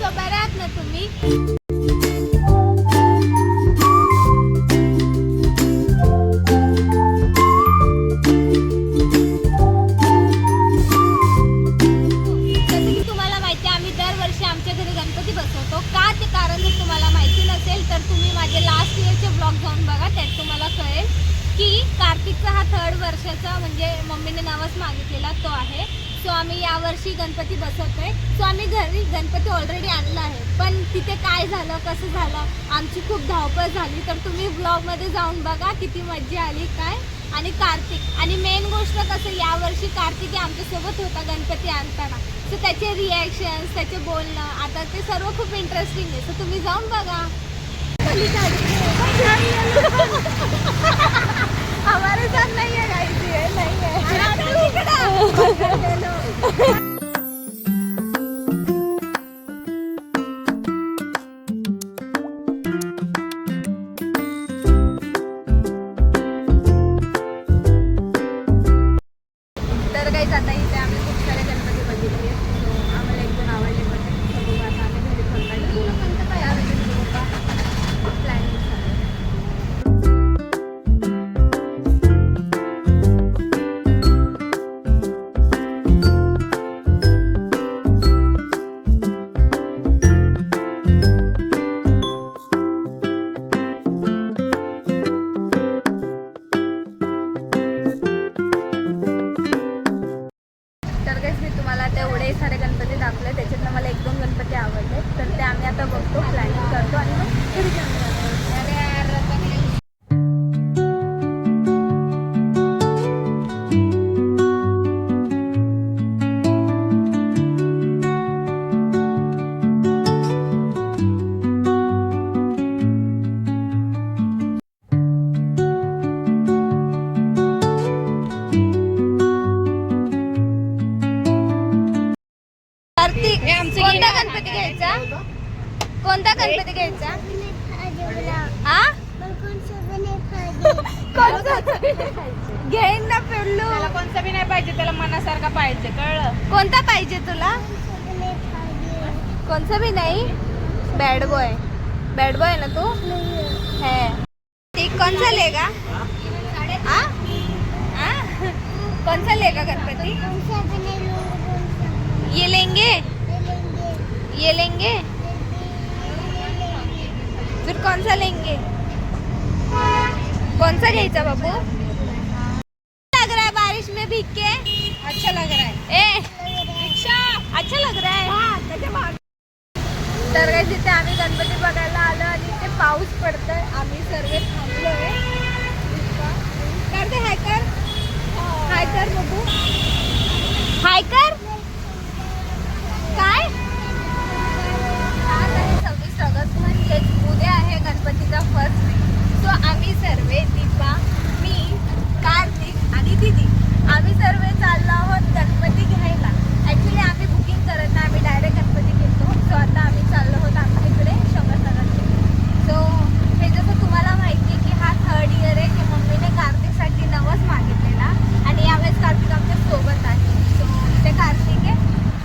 So बरे आहात ना तुम्ही? जसं की तुम्हाला माहिती आहे, आम्ही दरवर्षी आमच्या घरी गणपती बसवतो. का ते कारण जर तुम्हाला माहिती नसेल तर तुम्ही माझे लास्ट इयरचे ब्लॉग जाऊन बघा, त्यात तुम्हाला कळेल की कार्तिकचा हा 3rd वर्षाचा म्हणजे मम्मीने नवस मागितलेला तो आहे. सो आम्ही यावर्षी गणपती बसवतोय. सो आम्ही घरी गणपती ऑलरेडी आणला आहे, पण तिथे काय झालं कसं झालं आमची खूप धावपळ झाली. तर तुम्ही ब्लॉगमध्ये जाऊन बघा किती मजा आली काय. आणि कार्तिक आणि मेन गोष्ट कसं यावर्षी कार्तिक आमच्यासोबत होता गणपती आणताना. सो त्याचे रिॲक्शन्स त्याचे बोलणं आता ते सर्व खूप इंटरेस्टिंग आहे. सो तुम्ही जाऊन बघा. हमारे साथ नहीं है गाइस, ये नहीं है. तर गाइस आता इथे आम्ही खूप सारे गणपती बघितले. आम्हाला एक दोन आवडले पण बघू आता आम्ही घरी प्लॅनिंग मी तुम्हाला तेवढे सारे गणपती दाखवले, त्याच्यातनं मला 1-2 गणपती आवडले. तर ते आम्ही आता बघतो, प्लॅनिंग करतो आणि मग घरी जाऊन कोणता गणपती घ्यायचा? कोणता गणपती घ्यायचा? घेईन ना पिल्लू. त्याला कोणता बी नाही पाहिजे, त्याला मनासारखा पाहिजे, कळलं? कोणता पाहिजे तुला? कोणता भी नहीं. बैड बॉय ना तू है. ठीक, कौन सा लेगा? हाँ कौन सा लेगा गणपति? ये लेंगे फिर कौन सा लेंगे? कौन सा घ्यायचा बाबू? लग रहा है बारिश में भीग के. अच्छा लग रहा है. रिक्षा अच्छा लग रहा है. तर काय तिथे आम्ही गणपती बघायला आलो आणि ते पाऊस पडतोय. आम्ही सर्व थांबलोय. कर दे हाय कर बघू. हाय कर काय. आज आहे 26 ऑगस्ट म्हणजेच उद्या आहे गणपतीचा फर्स्ट डे. सो आम्ही सर्वे दीपा, मी, कार्तिक आणि दीदी आम्ही सर्वे चाललो आहोत गणपती घ्यायला. ॲक्च्युली आम्ही बुकिंग करत नाही, आम्ही डायरेक्ट गणपती घेतो. सो आता आम्ही चाललो आहोत आमच्या इकडे शंकरनगरचे. सो हे जसं तुम्हाला माहिती आहे की हा 3rd इयर आहे की मम्मीने कार्तिकसाठी नवस मागितलेला आणि यावेळेस कार्तिक आमच्या सोबत आहे. सो इथे कार्तिक आहे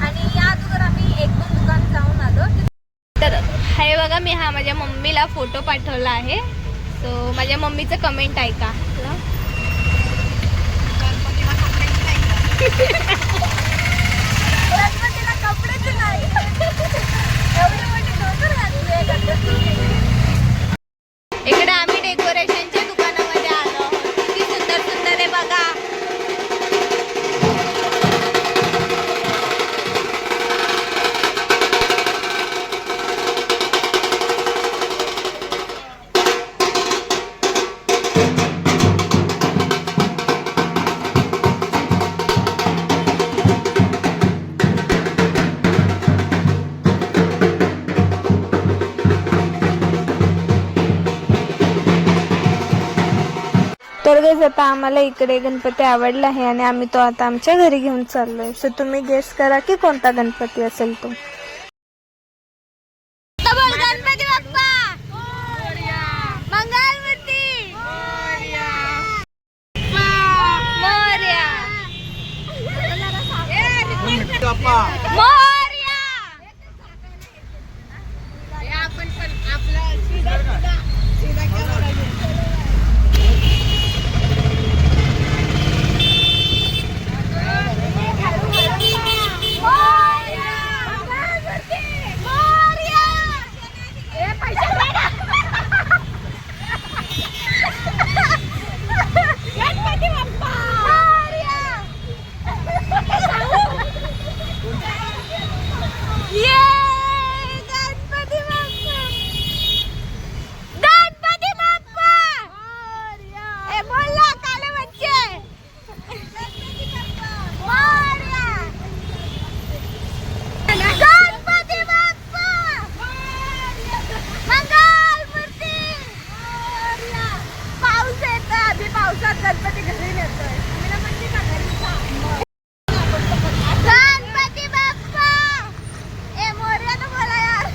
आणि या अगोदर आम्ही 1-2 दुकान जाऊन आलो. तर हे बघा, मी हा माझ्या मम्मीला फोटो पाठवला आहे. सो माझ्या मम्मीचं कमेंट ऐका. गणपतीला कपडेच नाही. एवढी मोठी डोकर घातली आहे गणपती. इकडे आम्ही डेकोरेशनच्या दुकानामध्ये आलो आहोत. किती सुंदर सुंदर आहे बघा. तर गेस आता आम्हाला इकडे गणपती आवडला आहे आणि आम्ही तो आता आमच्या घरी घेऊन चाललोय. सो तुम्ही गेस करा की कोणता गणपती असेल तो. गणपती बाप्पा मंगलमूर्ती मोरया. ये गणपती बाप्पा, गणपती बाप्पा. ए बोल ना काले बच्चे. गणपती बाप्पा मोरया. गणपती बाप्पा मंगल मूर्ती मोरया. पाऊस येतोय, आधी पावसात गणपती घरी नेतोय. गणपती बाप्पा ए मोरया तर बोला यार.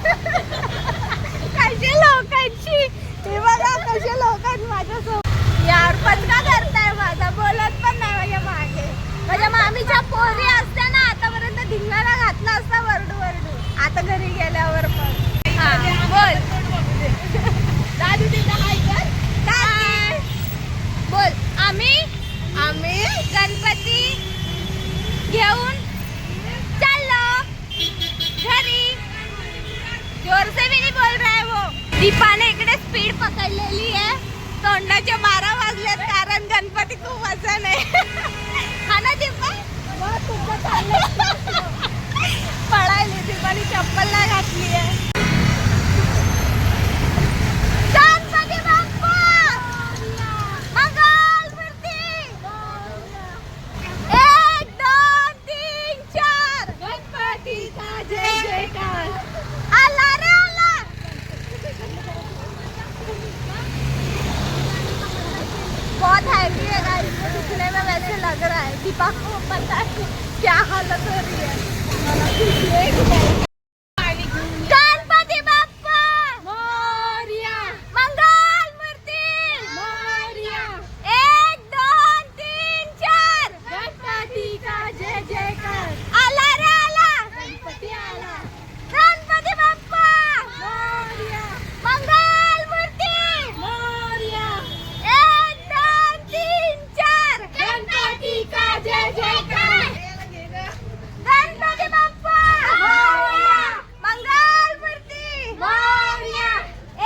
कसे लोकांची हे बघा, कसे लोक आहेत माझ्यासोबत. यार पटका करताय माझा, बोलत पण नाही माझ्या मागे. माझ्या मामीच्या पोरी असत्या ना आतापर्यंत धिंगाणा घातला असता वरडू वरडू. आता घरी गेल्यावर पण हा बोल. दादू तिथं हाय कर. काय बोल. आम्ही गणपती घेऊन चाललो घरी. जोर से भी नहीं बोल रहा है वो. दीपाने इकडे स्पीड पकडलेली आहे. तोंडाचे 12 वाजलेत कारण गणपती खूप वजन आहे. हा ना दीपा. पळायली दीपाने, चप्पल नाही घातली आहे. गणपती बाप्पा मंगल मूर्ती. 1 2 3 4 गणपतीचा जय जयकार. आला रे आला. बहुत हैवी है गाइस, दिखने में वैसे लग रहा है. दीपा को पता है क्या हालत हो रही है. गणपती बाप्पा मोरया. मंगल मूर्ती मोरया. 1 2 3 4 गणपतीचा जय जयकार. आला रे आला. गणपती आला. गणपती बाप्पा मोरया. मंगल मूर्ती मोरया. 1 2 3 4 गणपतीचा जय जयकार. गणपती बाप्पा मोरया. मंगल मूर्ती मोरया.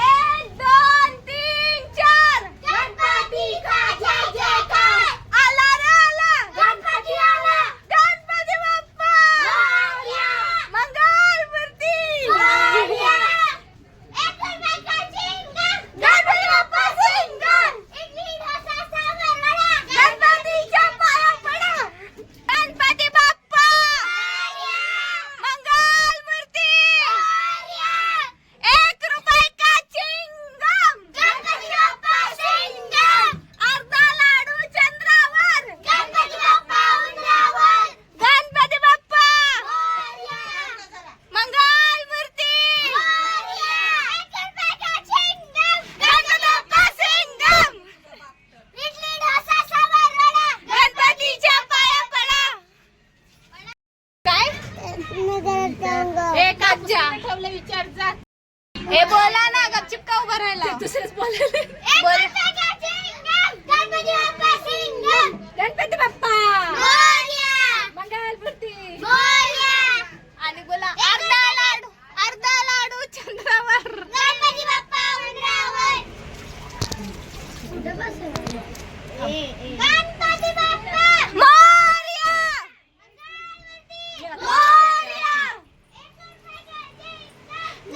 1 2 3 4 गणपतीचा जय जयकार. आला रे आला. गणपती आला. गणपती बाप्पा मोरया. मंगल मूर्ती मोरया. गणपती बाप्पा सिंगल. गणपतीच्या पाया पडा. गणपती बाप्पा मंगल मूर्ती 1 रुपये का चिंगम. गणपती बाप्पा सिंगम. अर्धा लाडू चंद्रावर. गणपती बाप्पा उंदरावर. गणपती बाप्पा मंगल मूर्ती 1 रुपये का चिंगम. गणपती बाप्पा सिंगम. इडली डोसा सांबार वडा. गणपतीच्या पाया पडा. काय एक आज्जा ठेवलं विचार जा. हे बोला ना, गपचिप का उभं राहिला. दुसरेच बोलायला. गणपती बाप्पा सिंगम. गणपती बाप्पा मंगल मूर्ती आणि बोला अर्धा लाडू चंद्रावर. गणपती बाप्पा उंदरावर. गणपती बाप्पा मोरया. मोरया.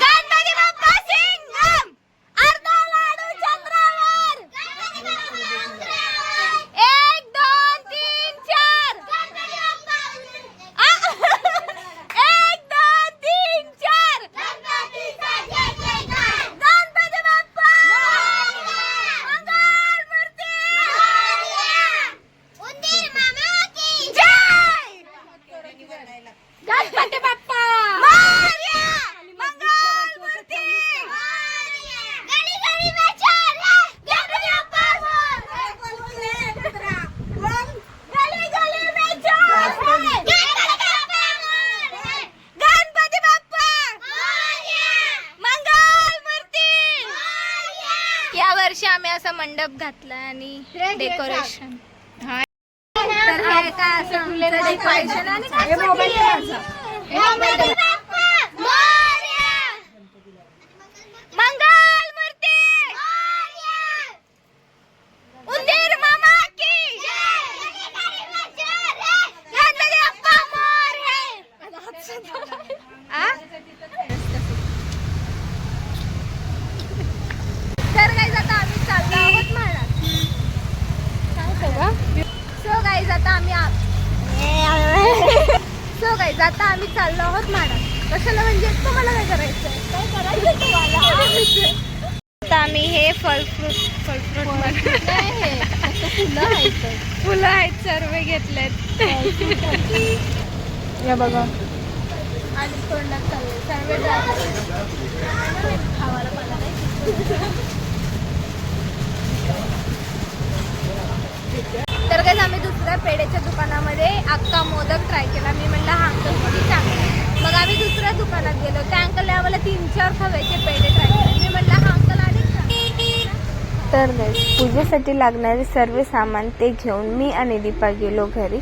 गणपती बाप्पा सिंगम. अर्धा लाडू चंद्रावर. गणपती बाप्पा उंदरावर. 1 2 3 4 गणपती बाप्पा 1 2 3 4 गणपतीचा जय जयकार. गणपती बाप्पा मंगल मूर्ती उंदीर मामा की जय. गणपती बाप्पा मोरया. मंगल मूर्ती मोरया. गली गली में चल गणपती बाप्पा मोरया. गली गली में चल गणपती बाप्पा मोरया. मंगल मूर्ती मोरया. या वर्षी आम्ही असा मंडप घातला आणि डेकोरेशन. तर हे काय असं डेकोरेशन आणि गणपती बाप्पा मोरया. मंगल मूर्ती मोरया. उंदीर मामा की जय. गणपती बाप्पा मोरया. तर गाईज आता आम्ही चाललो आहोत महाराज. सो गाईज आता आम्ही चाललो आहोत महाराज. कशाला म्हणजे तुम्हाला काय करायचं तुम्हाला आता आम्ही हे फल फ्रूट फुलं आहेत सर्व घेतलेत. या बघा आणि तोंडात चालले तर काय आम्ही दुसऱ्या पेढेच्या दुकानामध्ये अक्का मोदक ट्राय केला. मी म्हणलं हा अंकल किती चांगला. मग आम्ही दुसऱ्या दुकानात गेलो. त्या अंकलने आम्हाला 3-4 खव्याचे पेढे ट्राय केले. मी म्हणलं हा अंकल आले का. तर पूजेसाठी लागणारे सर्व सामान ते घेऊन मी आणि दीपा गेलो घरी.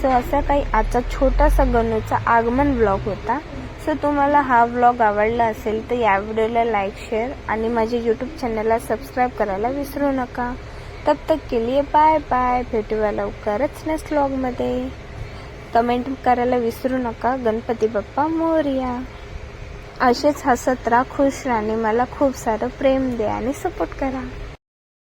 सो असा काही आजचा छोटासा गणूचा आगमन व्लॉग होता. सो तुम्हाला हा व्लॉग आवडला असेल तर या व्हिडिओला लाईक शेअर आणि माझ्या यूट्यूब चॅनलला सबस्क्राईब करायला विसरू नका. तब तक के लिए बाय बाय. भेटूया लवकरच नेक्स्ट व्लॉगमध्ये. कमेंट करायला विसरू नका. गणपती बाप्पा मोरया. असेच हसत राहा, खुश राहा आणि मला खूप सारं प्रेम द्या आणि सपोर्ट करा.